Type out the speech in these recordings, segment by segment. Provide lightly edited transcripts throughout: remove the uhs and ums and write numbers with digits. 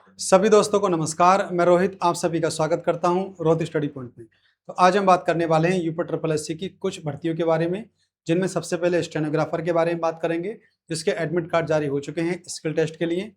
सभी दोस्तों को नमस्कार। मैं रोहित आप सभी का स्वागत करता हूं रोहित स्टडी पॉइंट में। तो आज हम बात करने वाले हैं यूपी ट्रिपल एससी की कुछ भर्तियों के बारे में, जिनमें सबसे पहले स्टेनोग्राफर के बारे में बात करेंगे, जिसके एडमिट कार्ड जारी हो चुके हैं स्किल टेस्ट के लिए।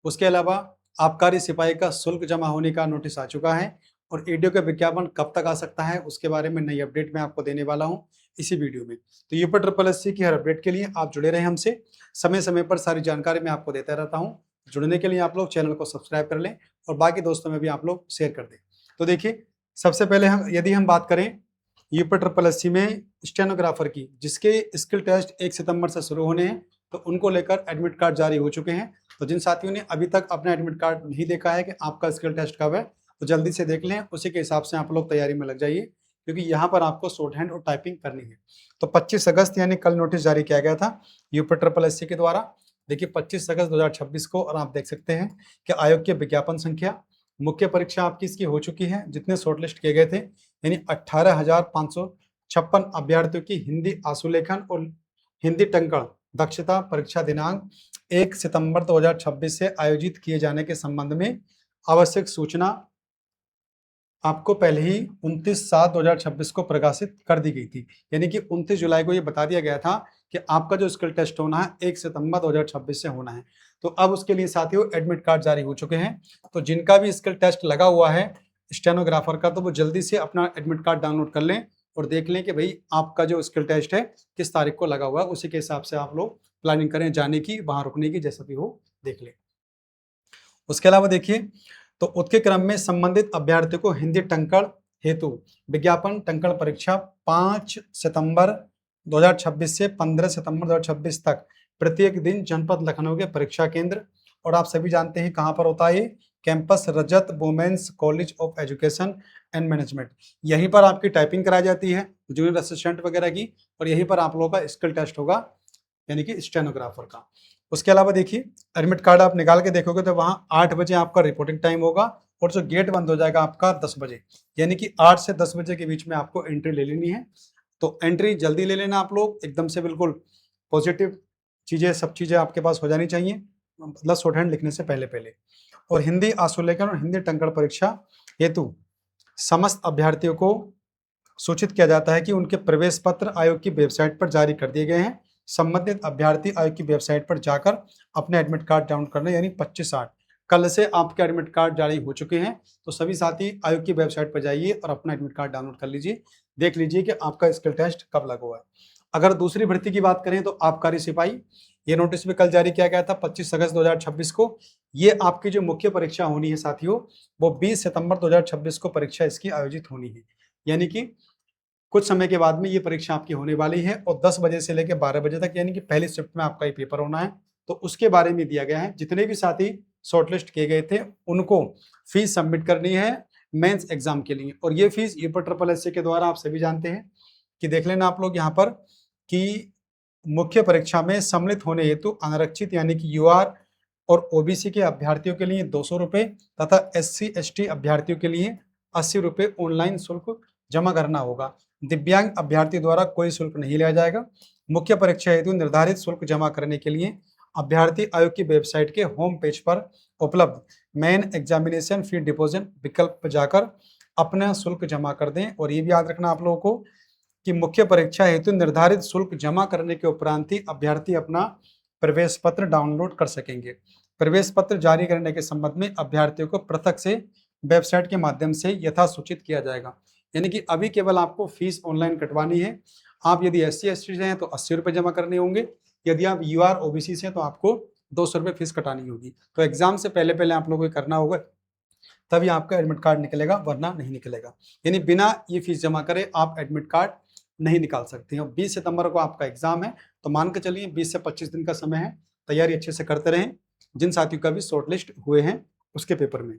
उसके अलावा आबकारी सिपाही का शुल्क जमा होने का नोटिस आ चुका है और ईडीओ का विज्ञापन कब तक आ सकता है उसके बारे में नई अपडेट मैं आपको देने वाला हूँ इसी वीडियो में। तो यूपी ट्रिपल एससी की हर अपडेट के लिए आप जुड़े रहें हमसे। समय समय पर सारी जानकारी मैं आपको देता रहता हूँ। जुड़ने के लिए आप लोग चैनल को सब्सक्राइब कर लें और बाकी दोस्तों में भी आप लोग शेयर कर दें। तो देखिए, सबसे पहले यदि हम बात करें यूपी ट्रिपल एससी में स्टेनोग्राफर की, जिसके स्किल टेस्ट 1 सितंबर से शुरू होने हैं, तो उनको लेकर एडमिट कार्ड जारी हो चुके हैं। तो जिन साथियों ने अभी तक अपना एडमिट कार्ड नहीं देखा है कि आपका स्किल टेस्ट कब है, तो जल्दी से देख लें, उसी के हिसाब से आप लोग तैयारी में लग जाइए, क्योंकि यहाँ पर आपको शॉर्ट हैंड और टाइपिंग करनी है। तो 25 अगस्त यानी कल नोटिस जारी किया गया था यूपी ट्रिपल एससी के द्वारा। देखिए 25 अगस्त 2026 को, और आप देख सकते हैं कि आयोग की विज्ञापन संख्या, मुख्य परीक्षा आपकी इसकी हो चुकी है। जितने शॉर्टलिस्ट किए गए थे यानी 18,556 अभ्यर्थियों की हिंदी आशुलेखन और हिंदी टंकण दक्षता परीक्षा दिनांक 1 सितंबर 2026 से आयोजित किए जाने के संबंध में आवश्यक सूचना आपको पहले ही 29/7/2026 को प्रकाशित कर दी गई थी। यानी कि 29 जुलाई को ये बता दिया गया था कि आपका जो स्किल टेस्ट होना है 1 सितंबर 2026 से होना है। तो अब उसके लिए साथियों एडमिट कार्ड जारी हो चुके हैं। तो जिनका भी स्किल टेस्ट लगा हुआ है स्टेनोग्राफर का, तो वो जल्दी से अपना एडमिट कार्ड डाउनलोड कर लें और देख लें कि भाई आपका जो स्किल टेस्ट है किस तारीख को लगा हुआ है। उसी के हिसाब से आप लोग प्लानिंग करें जाने की, वहां रुकने की, जैसा भी हो देख लें। उसके अलावा देखिए, तो उसके क्रम में संबंधित अभ्यर्थी को हिंदी टंकण हेतु विज्ञापन टंकण परीक्षा 5 सितंबर 2026 से 15 सितंबर 2026 तक प्रत्येक दिन जनपद लखनऊ के परीक्षा केंद्र, और आप सभी जानते हैं कहाँ पर होता है ये, campus Rajat women's college of education and management. यहीं पर आपकी टाइपिंग कराई जाती है जूनियर असिस्टेंट वगैरह की, और यहीं पर आप लोगों का स्किल टेस्ट होगा यानी कि स्टेनोग्राफर का। उसके अलावा देखिए, एडमिट कार्ड आप निकाल के देखोगे तो वहां 8 बजे आपका रिपोर्टिंग टाइम होगा और जो गेट बंद हो जाएगा आपका 10 बजे, यानी कि 8 से 10 बजे के बीच में आपको एंट्री ले लेनी है। तो एंट्री जल्दी ले लेना आप लोग, एकदम से बिल्कुल पॉजिटिव चीजें, सब चीजें आपके पास हो जानी चाहिए, मतलब शॉर्ट हैंड लिखने से पहले पहले। और हिंदी आशुलेखन और हिंदी टंकण परीक्षा हेतु समस्त अभ्यर्थियों को सूचित किया जाता है कि उनके प्रवेश पत्र आयोग की वेबसाइट पर जारी कर दिए गए हैं। संबंधित अभ्यर्थी आयोग की वेबसाइट पर जाकर अपने एडमिट कार्ड डाउनलोड करने, यानी 25/8 कल से आपके एडमिट कार्ड जारी हो चुके हैं। तो सभी साथी आयोग की वेबसाइट पर जाइए और अपना एडमिट कार्ड डाउनलोड कर लीजिए, देख लीजिए कि आपका स्किल टेस्ट कब लगा हुआ है। अगर दूसरी भर्ती की बात करें तो आबकारी सिपाही, ये नोटिस भी कल जारी किया गया था 25 अगस्त 2026 को। ये आपकी जो मुख्य परीक्षा होनी है साथियों, वो 20 सितंबर 2026 को परीक्षा इसकी आयोजित होनी है। यानी कि कुछ समय के बाद में ये परीक्षा आपकी होने वाली है और 10 बजे से लेकर 12 बजे तक, यानी कि पहली शिफ्ट में आपका ये पेपर होना है। तो उसके बारे में दिया गया है, जितने भी साथी शॉर्टलिस्ट किए गए थे उनको फीस सबमिट करनी है मेंस एग्जाम के लिए। और ये फीस यूपी ट्रिपल एससी के द्वारा आप सभी जानते हैं कि देख लेना आप लोग यहाँ पर कि मुख्य परीक्षा में सम्मिलित होने हेतु अनारक्षित यानी कि यूआर और ओबीसी के अभ्यर्थियों के लिए 200 रुपये तथा SC ST अभ्यर्थियों के लिए 80 रुपये ऑनलाइन शुल्क जमा करना होगा। दिव्यांग अभ्यर्थी द्वारा कोई शुल्क नहीं लिया जाएगा। मुख्य परीक्षा हेतु निर्धारित शुल्क जमा करने के लिए अभ्यर्थी आयोग की वेबसाइट के होम पेज पर उपलब्ध मेन एग्जामिनेशन फी डिपोजिट विकल्प पर जाकर अपना शुल्क जमा कर दें। और ये भी याद रखना आप लोगों को कि मुख्य परीक्षा हेतु निर्धारित शुल्क जमा करने के उपरांत ही अभ्यर्थी अपना प्रवेश पत्र डाउनलोड कर सकेंगे। प्रवेश पत्र जारी करने के संबंध में अभ्यर्थियों को पृथक से वेबसाइट के माध्यम से यथासूचित किया जाएगा। यानी कि अभी केवल आपको फीस ऑनलाइन कटवानी है। आप यदि SC ST से हैं तो 80 रुपये जमा करने होंगे, यदि आप UR OBC से हैं तो आपको 200 रुपये फीस कटानी होगी। तो एग्जाम से पहले पहले आप लोगों को करना होगा, तभी आपका एडमिट कार्ड निकलेगा, वरना नहीं निकलेगा। यानी बिना ये फीस जमा करे आप एडमिट कार्ड नहीं निकाल सकते हैं। 20 सितंबर को आपका एग्जाम है, तो मान के चलिए 20 से 25 दिन का समय है, तैयारी अच्छे से करते रहें जिन साथियों का भी शॉर्टलिस्ट हुए हैं उसके पेपर में।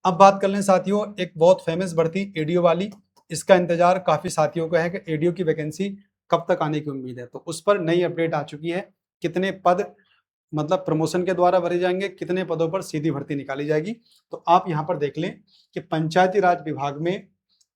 अब बात कर लें साथियों एक बहुत फेमस भर्ती एडीओ वाली। इसका इंतजार काफी साथियों को है कि एडीओ की वैकेंसी कब तक आने की उम्मीद है। तो उस पर नई अपडेट आ चुकी है, कितने पद मतलब प्रमोशन के द्वारा भरे जाएंगे, कितने पदों पर सीधी भर्ती निकाली जाएगी। तो आप यहाँ पर देख लें कि पंचायती राज विभाग में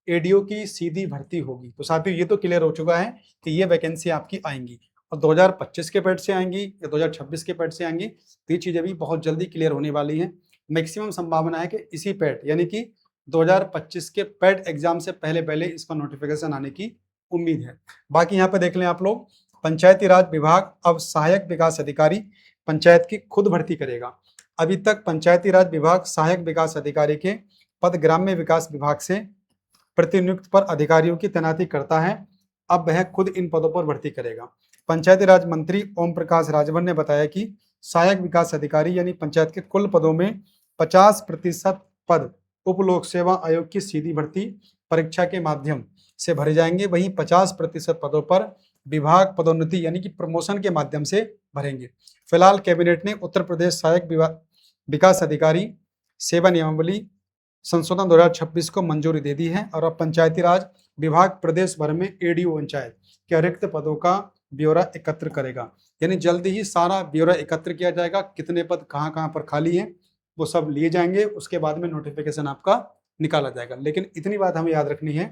एडीओ की सीधी भर्ती होगी। तो साथियों ये तो क्लियर हो चुका है कि ये वैकेंसी आपकी आएंगी, और 2025 के पैड से आएंगी या 2026 के पैड से आएंगी, तो ये चीजें भी बहुत जल्दी क्लियर होने वाली हैं। मैक्सिमम संभावना है कि इसी पैट यानी कि 2025 के पैट एग्जाम से पहले पहले इसका नोटिफिकेशन आने की उम्मीद है। बाकी यहाँ पे देख लें आप लोग, पंचायती राज विभाग अब सहायक विकास अधिकारी पंचायत की खुद भर्ती करेगा। अभी तक पंचायती राज विभाग सहायक विकास अधिकारी के पद ग्राम्य विकास विभाग से प्रतिनियुक्त पर अधिकारियों की तैनाती करता है, अब वह खुद इन पदों पर भर्ती करेगा। पंचायती राज मंत्री ओम प्रकाश राजभर ने बताया कि सहायक विकास अधिकारी यानी पंचायत के कुल पदों में 50% पद उप लोक सेवा आयोग की सीधी भर्ती परीक्षा के माध्यम से भरे जाएंगे, वहीं 50% पदों पर विभाग पदोन्नति यानी कि प्रमोशन के माध्यम से भरेंगे। फिलहाल कैबिनेट ने उत्तर प्रदेश सहायक विकास अधिकारी सेवा नियमावली संशोधन 2026 को मंजूरी दे दी है और अब पंचायती राज विभाग प्रदेश भर में एडीओ पंचायत के रिक्त पदों का ब्यौरा एकत्र करेगा। यानी जल्दी ही सारा ब्यौरा एकत्र किया जाएगा, कितने पद कहाँ कहाँ पर खाली हैं वो सब लिए जाएंगे, उसके बाद में नोटिफिकेशन आपका निकाला जाएगा। लेकिन इतनी बात हमें याद रखनी है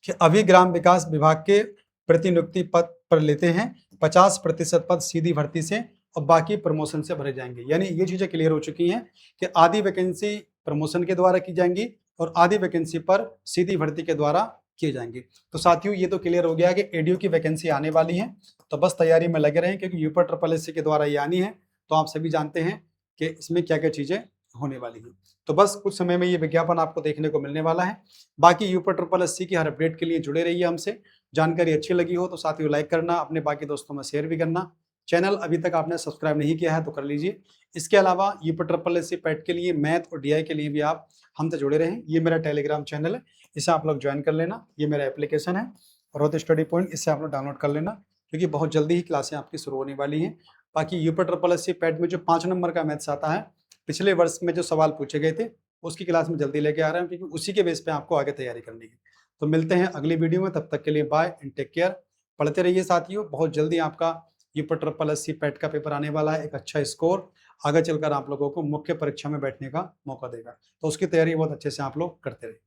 कि अभी ग्राम विकास विभाग के प्रतिनियुक्ति पद पर लेते हैं 50% पद सीधी भर्ती से और बाकी प्रमोशन से भरे जाएंगे। यानी ये चीजें क्लियर हो चुकी हैं कि आधी वैकेंसी प्रमोशन के द्वारा की जाएंगी और आधी वैकेंसी पर सीधी भर्ती के द्वारा किए जाएंगे। तो साथियों ये तो क्लियर हो गया कि एडीओ की वैकेंसी आने वाली है, तो बस तैयारी में लगे रहें क्योंकि यूपी SSS के द्वारा ये आनी है। तो आप सभी जानते हैं कि इसमें क्या क्या चीजें होने वाली हैं। तो बस कुछ समय में ये विज्ञापन आपको देखने को मिलने वाला है। बाकी यूपी SSS की हर अपडेट के लिए जुड़े रहिए हमसे। जानकारी अच्छी लगी हो तो साथियों लाइक करना, अपने बाकी दोस्तों में शेयर भी करना। चैनल अभी तक आपने सब्सक्राइब नहीं किया है तो कर लीजिए। इसके अलावा यूपी SSS पैट के लिए, मैथ और डीआई के लिए भी आप हमसे जुड़े रहें। ये मेरा टेलीग्राम चैनल है, इसे आप लोग ज्वाइन कर लेना। ये मेरा एप्लीकेशन है रोहत स्टडी पॉइंट, इससे आप लोग डाउनलोड कर लेना क्योंकि बहुत जल्दी ही क्लासें आपकी शुरू होने वाली हैं। बाकी यूपी SSS पैट में जो 5 नंबर का मैथ्स आता है, पिछले वर्ष में जो सवाल पूछे गए थे उसकी क्लास में जल्दी लेके आ रहा हूँ क्योंकि उसी के बेस पे आपको आगे तैयारी करनी है। तो मिलते हैं अगली वीडियो में, तब तक के लिए बाय एंड टेक केयर। पढ़ते रहिए साथियों, बहुत जल्दी आपका यूपी SSS पैट का पेपर आने वाला है। एक अच्छा स्कोर आगे चलकर आप लोगों को मुख्य परीक्षा में बैठने का मौका देगा, तो उसकी तैयारी बहुत अच्छे से आप लोग करते रहिए।